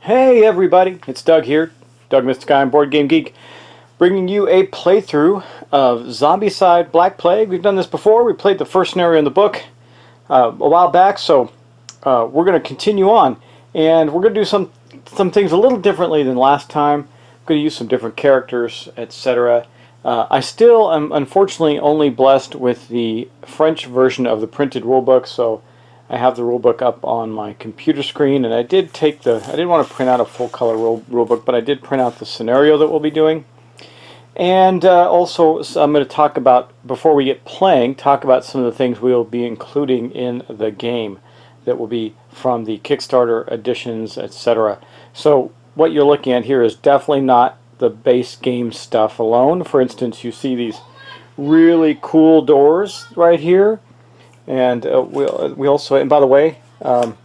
Hey everybody, it's Doug here, Doug Mystic Guy and Board Game Geek, bringing you a playthrough of Zombicide Black Plague. We've done this before. We played the first scenario in the book a while back, so we're going to continue on, and we're going to do some things a little differently than last time. I'm going to use some different characters, etc. I still am unfortunately only blessed with the French version of the printed rulebook, so I have the rulebook up on my computer screen, and I didn't want to print out a full color rulebook, but I did print out the scenario that we'll be doing. And also, so I'm going to talk about, before we get playing, talk about some of the things we'll be including in the game that will be from the Kickstarter editions, etc. So what you're looking at here is definitely not the base game stuff alone. For instance, you see these really cool doors right here. And we also, and by the way, I don't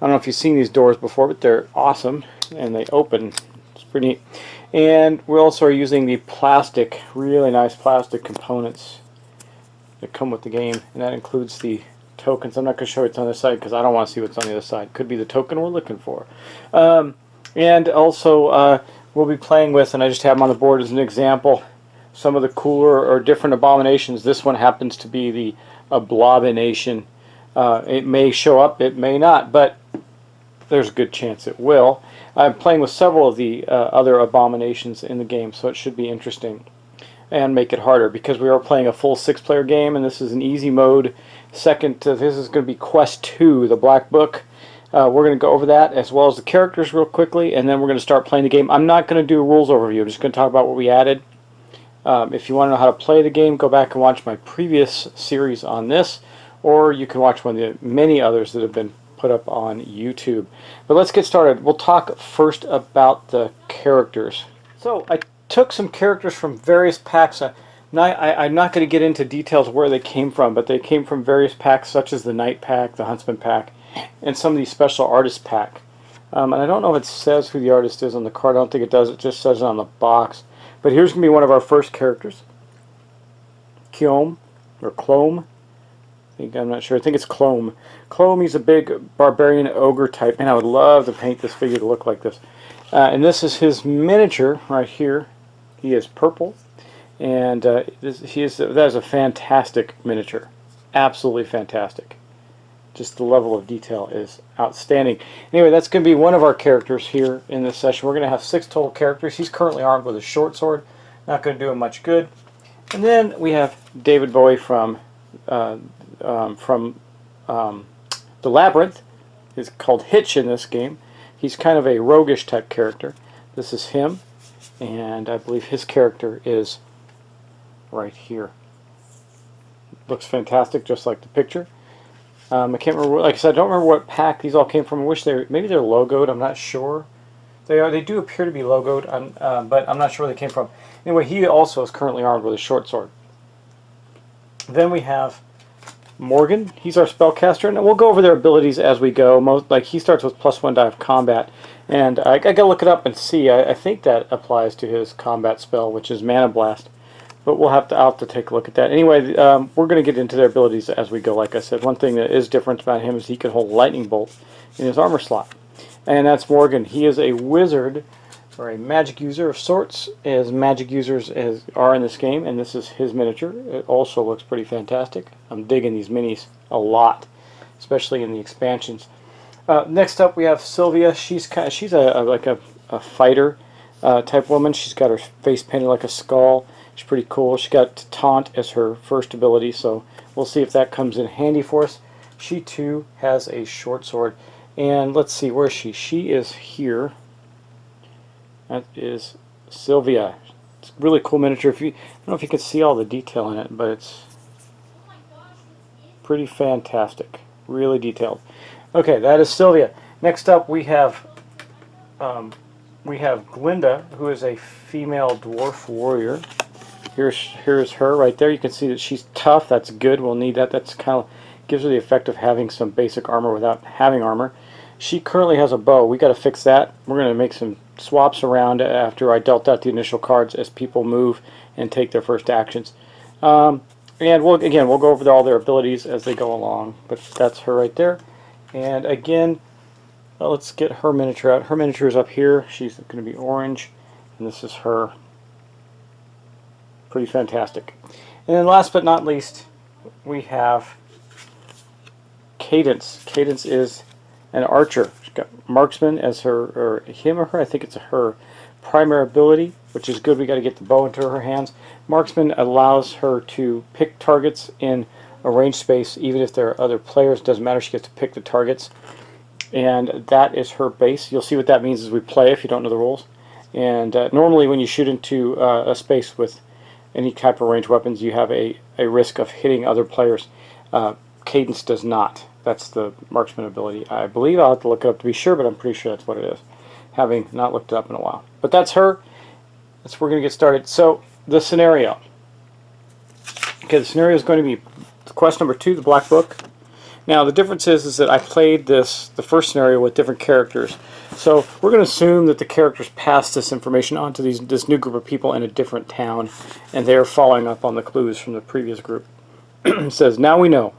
know if you've seen these doors before, but they're awesome, and they open. It's pretty neat. And we also are using the plastic, really nice plastic components that come with the game, and that includes the tokens. I'm not going to show you what's on this side because I don't want to see what's on the other side. Could be the token we're looking for. And also, we'll be playing with, and I just have them on the board as an example, some of the cooler or different abominations. This one happens to be the Abomination. It may show up, it may not, but there's a good chance it will. I'm playing with several of the other abominations in the game, so it should be interesting and make it harder because we are playing a full 6-player game, and this is an easy mode. Second, this is going to be Quest 2, the Black Book. We're going to go over that as well as the characters real quickly, and then we're going to start playing the game. I'm not going to do a rules overview. I'm just going to talk about what we added. If you want to know how to play the game, go back and watch my previous series on this, or you can watch one of the many others that have been put up on YouTube. But let's get started. We'll talk first about the characters. So I took some characters from various packs. I'm not going to get into details where they came from, but they came from various packs such as the Knight pack, the Huntsman pack, and some of these special artist pack. And I don't know if it says who the artist is on the card. I don't think it does. It just says it on the box. But here's going to be one of our first characters. Clome, or Clome. I'm not sure. I think it's Clome. Clome, he's a big barbarian ogre type, and I would love to paint this figure to look like this. And this is his miniature right here. He is purple, and that is a fantastic miniature. Absolutely fantastic. Just the level of detail is outstanding. Anyway, that's going to be one of our characters here in this session. We're going to have 6 total characters. He's currently armed with a short sword. Not going to do him much good. And then we have David Bowie from The Labyrinth. He's called Hitch in this game. He's kind of a roguish type character. This is him, and I believe his character is right here. Looks fantastic, just like the picture. I can't remember. Like I said, I don't remember what pack these all came from. I wish maybe they're logoed. I'm not sure. They do appear to be logoed, but I'm not sure where they came from. Anyway, he also is currently armed with a short sword. Then we have Morgan. He's our spellcaster, and we'll go over their abilities as we go. Like he starts with +1 die of combat, and I gotta look it up and see. I think that applies to his combat spell, which is Mana Blast. But I'll have to take a look at that. Anyway, we're going to get into their abilities as we go. Like I said, one thing that is different about him is he can hold lightning bolt in his armor slot. And that's Morgan. He is a wizard, or a magic user of sorts, as magic users are in this game. And this is his miniature. It also looks pretty fantastic. I'm digging these minis a lot, especially in the expansions. Next up, we have Sylvia. She's like a fighter type woman. She's got her face painted like a skull. She's pretty cool. She got Taunt as her first ability, so we'll see if that comes in handy for us. She too has a short sword. And let's see, where is she? She is here. That is Sylvia. It's a really cool miniature. I don't know if you can see all the detail in it, but it's pretty fantastic. Really detailed. Okay, that is Sylvia. Next up we have Glinda, who is a female dwarf warrior. Here's her right there. You can see that she's tough. That's good. We'll need that. That's kind of gives her the effect of having some basic armor without having armor. She currently has a bow. We got to fix that. We're going to make some swaps around after I dealt out the initial cards as people move and take their first actions. And we'll go over all their abilities as they go along. But that's her right there. And again, let's get her miniature out. Her miniature is up here. She's going to be orange, and this is her. Pretty fantastic. And then last but not least, we have Cadence. Cadence is an archer. She's got marksman as her, or him or her, I think it's her primary ability, which is good. We got to get the bow into her hands. Marksman allows her to pick targets in a range space, even if there are other players. Doesn't matter. She gets to pick the targets, and that is her base. You'll see what that means as we play if you don't know the rules. And normally when you shoot into a space with any type of ranged weapons, you have a risk of hitting other players. Cadence does not. That's the marksman ability. I believe I'll have to look it up to be sure, but I'm pretty sure that's what it is, having not looked it up in a while. But that's her. That's where we're going to get started. So, the scenario. Okay, the scenario is going to be quest number 2, the Black Book. Now, the difference is that I played the first scenario with different characters. So, we're going to assume that the characters pass this information on to this new group of people in a different town, and they're following up on the clues from the previous group. It says, now we know.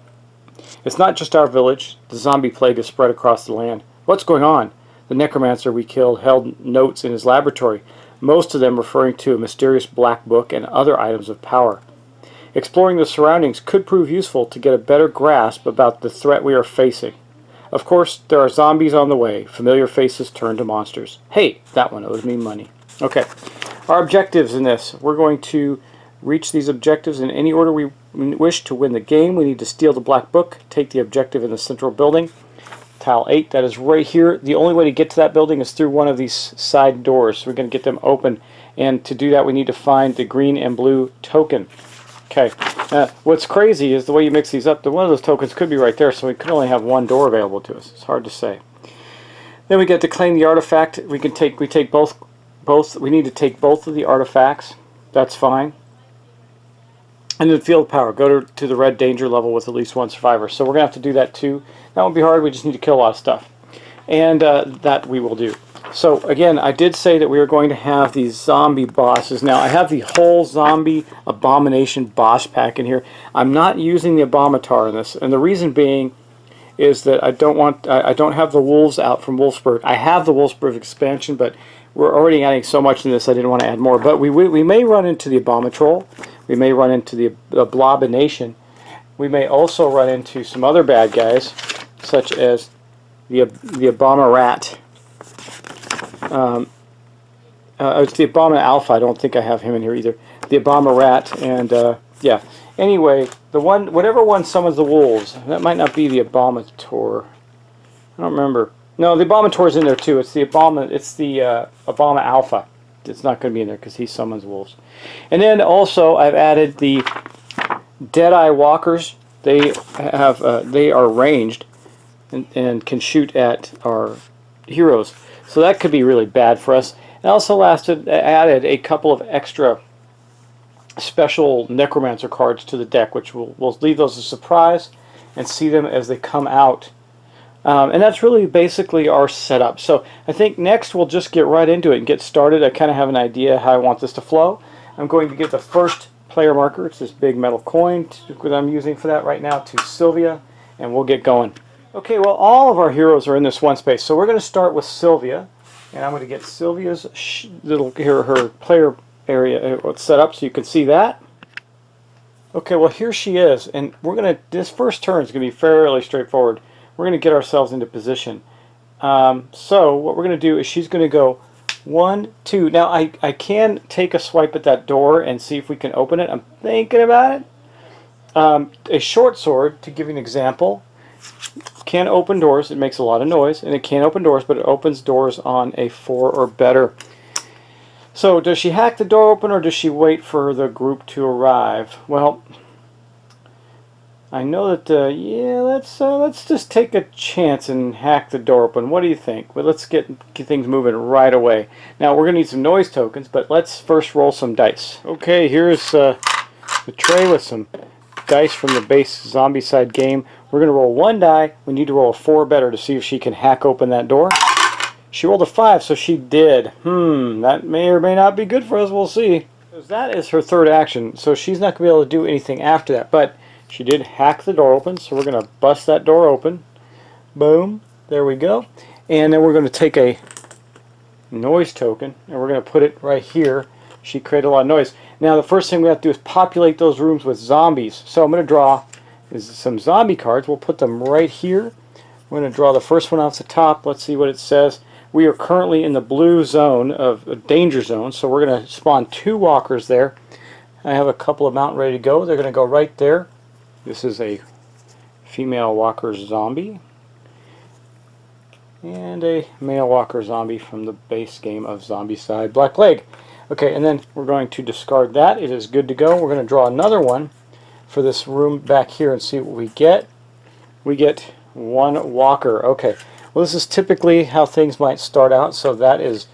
It's not just our village. The zombie plague has spread across the land. What's going on? The necromancer we killed held notes in his laboratory, most of them referring to a mysterious black book and other items of power. Exploring the surroundings could prove useful to get a better grasp about the threat we are facing. Of course, there are zombies on the way. Familiar faces turn to monsters. Hey, that one owes me money. Okay, our objectives in this. We're going to reach these objectives in any order we wish to win the game. We need to steal the black book, take the objective in the central building. Tile 8, that is right here. The only way to get to that building is through one of these side doors. So we're going to get them open. And to do that, we need to find the green and blue token. Okay. What's crazy is the way you mix these up. One of those tokens could be right there, so we could only have one door available to us. It's hard to say. Then we get to claim the artifact. We take both. We need to take both of the artifacts. That's fine. And then field power. Go to the red danger level with at least one survivor. So we're going to have to do that too. That won't be hard. We just need to kill a lot of stuff. And that we will do. So again, I did say that we were going to have these zombie bosses. Now I have the whole zombie abomination boss pack in here. I'm not using the abomatar in this. And the reason being is that I don't have the wolves out from Wolfsburg. I have the Wolfsburg expansion, but we're already adding so much in this I didn't want to add more. But we may run into the Abomatroll. We may run into the Blobination. We may also run into some other bad guys, such as the Abomarat. It's the Aboma Alpha. I don't think I have him in here either. The Abomarat, and yeah. Anyway, whatever one summons the wolves. That might not be the Abomator. I don't remember. No, the Abomator's in there too. It's the Aboma Alpha. It's not going to be in there because he summons wolves. And then also I've added the Deadeye Walkers. They are ranged and can shoot at our heroes. So that could be really bad for us. And also added a couple of extra special Necromancer cards to the deck, which we'll leave those as a surprise and see them as they come out. And that's really basically our setup. So I think next we'll just get right into it and get started. I kind of have an idea how I want this to flow. I'm going to give the first player marker. It's this big metal coin that I'm using for that right now to Sylvia, and we'll get going. Okay, well, all of our heroes are in this one space. So we're going to start with Sylvia, and I'm going to get Sylvia's her player area set up so you can see that. Okay, well, here she is, and this first turn is going to be fairly straightforward. We're going to get ourselves into position. So what we're going to do is she's going to go 1, 2. Now I can take a swipe at that door and see if we can open it. I'm thinking about it. A short sword, to give you an example, can open doors. It makes a lot of noise, and it can open doors, but it opens doors on a 4 or better. So does she hack the door open, or does she wait for the group to arrive? Well, I know that, yeah, let's just take a chance and hack the door open. What do you think? Well, let's get things moving right away. Now, we're going to need some noise tokens, but let's first roll some dice. Okay, here's the tray with some dice from the base Zombicide game. We're going to roll one die. We need to roll a 4 or better to see if she can hack open that door. She rolled a 5, so she did. That may or may not be good for us. We'll see. Because that is her third action, so she's not going to be able to do anything after that. But she did hack the door open, so we're going to bust that door open. Boom. There we go. And then we're going to take a noise token, and we're going to put it right here. She created a lot of noise. Now, the first thing we have to do is populate those rooms with zombies. So I'm going to draw some zombie cards. We'll put them right here. We're going to draw the first one off the top. Let's see what it says. We are currently in the blue zone of a danger zone, so we're going to spawn 2 walkers there. I have a couple of mountain ready to go. They're going to go right there. This is a female walker zombie and a male walker zombie from the base game of Zombicide Black Plague. Okay, and then we're going to discard that. It is good to go. We're going to draw another one for this room back here and see what we get. We get 1 walker. Okay, well, this is typically how things might start out, so that is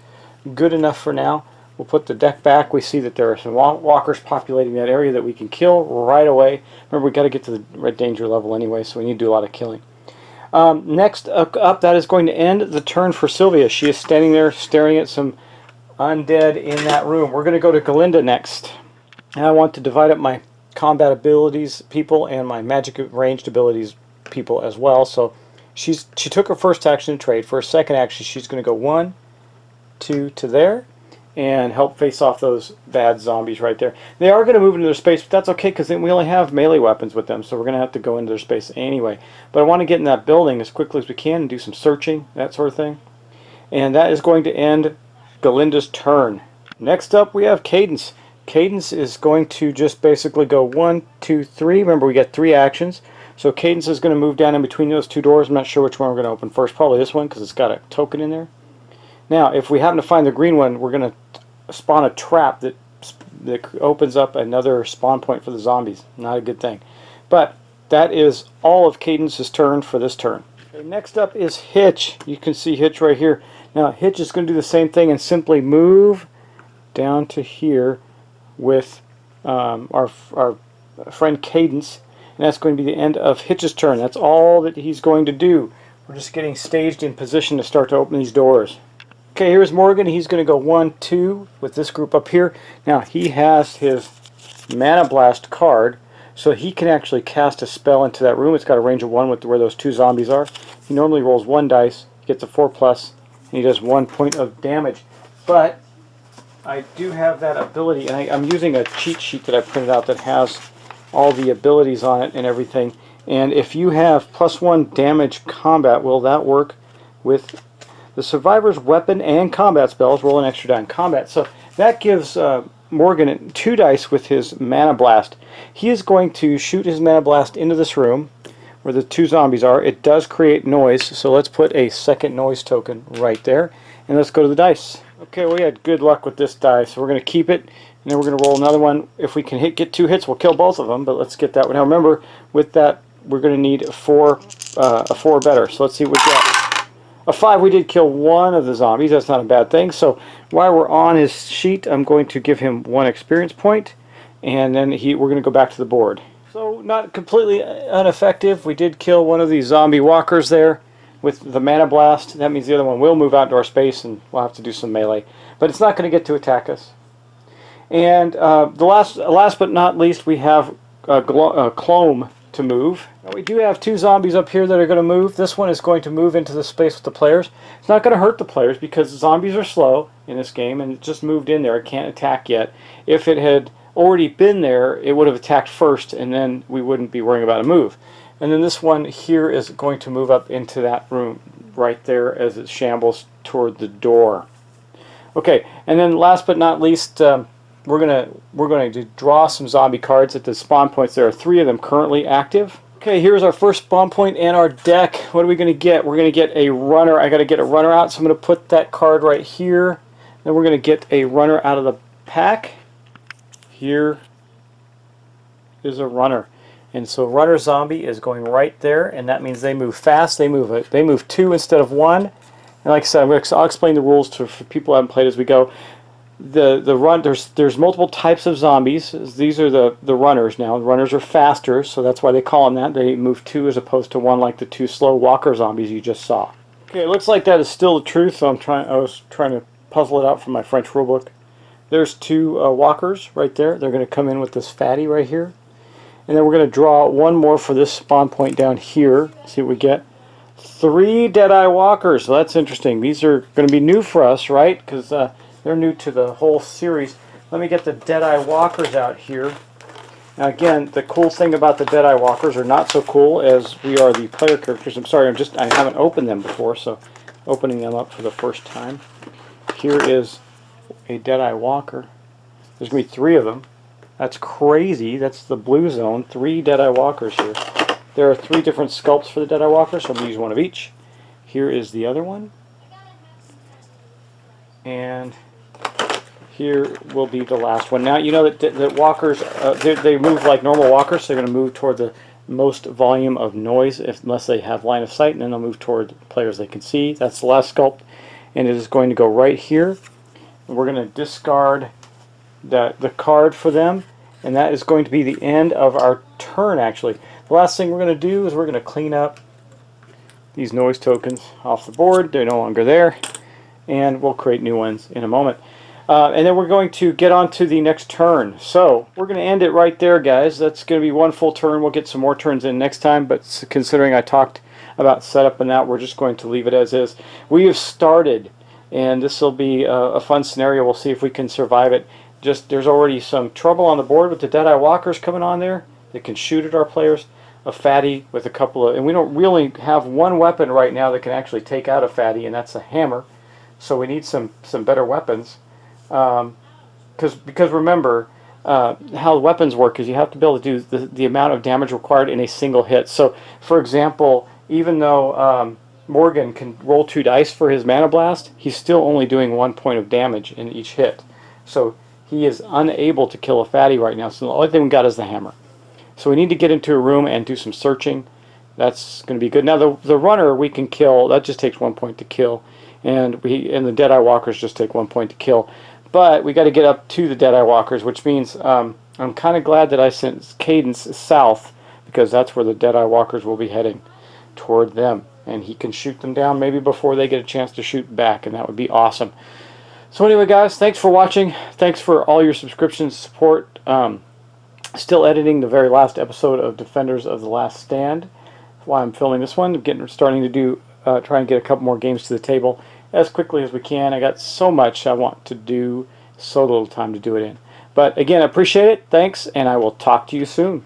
good enough for now. We'll put the deck back. We see that there are some walkers populating that area that we can kill right away. Remember, we've got to get to the red danger level anyway, so we need to do a lot of killing. Next up, that is going to end the turn for Sylvia. She is standing there staring at some undead in that room. We're going to go to Galinda next. And I want to divide up my combat abilities people and my magic ranged abilities people as well. So she took her first action to trade. For her second action, she's going to go 1, 2 to there and help face off those bad zombies right there. They are going to move into their space, but that's okay because we only have melee weapons with them, so we're going to have to go into their space anyway. But I want to get in that building as quickly as we can and do some searching, that sort of thing. And that is going to end Galinda's turn. Next up, we have Cadence. Cadence is going to just basically go 1, 2, 3. Remember, we get 3 actions. So Cadence is going to move down in between those 2 doors. I'm not sure which one we're going to open first. Probably this one because it's got a token in there. Now, if we happen to find the green one, we're going to spawn a trap that opens up another spawn point for the zombies. Not a good thing. But that is all of Cadence's turn for this turn. Okay, next up is Hitch. You can see Hitch right here. Now, Hitch is going to do the same thing and simply move down to here with our friend Cadence. And that's going to be the end of Hitch's turn. That's all that he's going to do. We're just getting staged in position to start to open these doors. Okay, here's Morgan. He's going to go 1, 2 with this group up here. Now, he has his Mana Blast card, so he can actually cast a spell into that room. It's got a range of 1 with where those 2 zombies are. He normally rolls 1 dice, gets a 4+, and he does 1 point of damage. But I do have that ability, and I'm using a cheat sheet that I printed out that has all the abilities on it and everything. And if you have +1 damage combat, will that work with the survivor's weapon and combat spells? Roll an extra die in combat. So that gives Morgan 2 dice with his Mana Blast. He is going to shoot his Mana Blast into this room where the 2 zombies are. It does create noise, so let's put a second noise token right there. And let's go to the dice. Okay, we had good luck with this die, so we're going to keep it. And then we're going to roll another one. If we can get 2 hits, we'll kill both of them, but let's get that one. Now remember, with that, we're going to need a 4 or better. So let's see what we get. A 5, we did kill 1 of the zombies. That's not a bad thing. So while we're on his sheet, I'm going to give him 1 experience point, and then we're going to go back to the board. So not completely ineffective. We did kill 1 of these zombie walkers there with the Mana Blast. That means the other one will move out into our space, and we'll have to do some melee. But it's not going to get to attack us. And the last but not least, we have Clome to move. Now, we do have 2 zombies up here that are going to move. This one is going to move into the space with the players. It's not going to hurt the players because zombies are slow in this game and it just moved in there. It can't attack yet. If it had already been there, it would have attacked first and then we wouldn't be worrying about a move. And then this one here is going to move up into that room right there as it shambles toward the door. Okay, and then last but not least, we're going to draw some zombie cards at the spawn points. There are 3 of them currently active. Okay, here's our first spawn point and our deck. What are we going to get? We're going to get a runner. I got to get a runner out, so I'm going to put that card right here. Then we're going to get a runner out of the pack. Here is a runner. And so runner zombie is going right there, and that means they move fast. They move 2 instead of 1. And like I said, I'll explain the rules for people who haven't played as we go. There's multiple types of zombies. These are the runners now. The runners are faster, so that's why they call them that. They move 2 as opposed to 1, like the 2 slow walker zombies you just saw. Okay, it looks like that is still the truth, so I was trying to puzzle it out from my French rulebook. There's 2 walkers right there. They're going to come in with this fatty right here. And then we're going to draw 1 more for this spawn point down here. See what we get. 3 Deadeye walkers. So that's interesting. These are going to be new for us, right? Because they're new to the whole series. Let me get the Deadeye walkers out here. Now again, the cool thing about the Deadeye walkers are not so cool as we are the player characters. I'm sorry, I haven't opened them before, so opening them up for the first time. Here is a Deadeye walker. There's going to be 3 of them. That's crazy. That's the blue zone. 3 Deadeye walkers here. There are 3 different sculpts for the Deadeye walkers, so I'm going to use 1 of each. Here is the other one. And here will be the last one. Now, you know that walkers, they move like normal walkers, so they're going to move toward the most volume of noise unless they have line of sight, and then they'll move toward players they can see. That's the last sculpt, and it is going to go right here. And we're going to discard the card for them, and that is going to be the end of our turn. Actually, the last thing we're going to do is we're going to clean up these noise tokens off the board. They're no longer there, and we'll create new ones in a moment. And then we're going to get on to the next turn. So we're going to end it right there, guys. That's going to be 1 full turn. We'll get some more turns in next time, but considering I talked about setup and that, we're just going to leave it as is. We have started, and this will be a fun scenario. We'll see if we can survive it. There's already some trouble on the board with the Deadeye walkers coming on there. They can shoot at our players. A fatty with a couple of, and we don't really have 1 weapon right now that can actually take out a fatty, and that's a hammer. So we need some better weapons. Because remember, how weapons work is you have to be able to do the amount of damage required in a single hit. So, for example, even though Morgan can roll 2 dice for his Mana Blast, he's still only doing 1 point of damage in each hit. So he is unable to kill a fatty right now, so the only thing we got is the hammer. So we need to get into a room and do some searching. That's going to be good. Now the runner we can kill. That just takes 1 point to kill, and the Deadeye walkers just take 1 point to kill. But we got to get up to the Deadeye walkers, which means I'm kind of glad that I sent Cadence south, because that's where the Deadeye walkers will be heading toward them, and he can shoot them down maybe before they get a chance to shoot back, and that would be awesome. So anyway, guys, thanks for watching. Thanks for all your subscriptions, support. Still editing the very last episode of Defenders of the Last Stand. That's why I'm filming this one. Starting to do try and get a couple more games to the table as quickly as we can. I got so much I want to do, so little time to do it in. But again, I appreciate it. Thanks, and I will talk to you soon.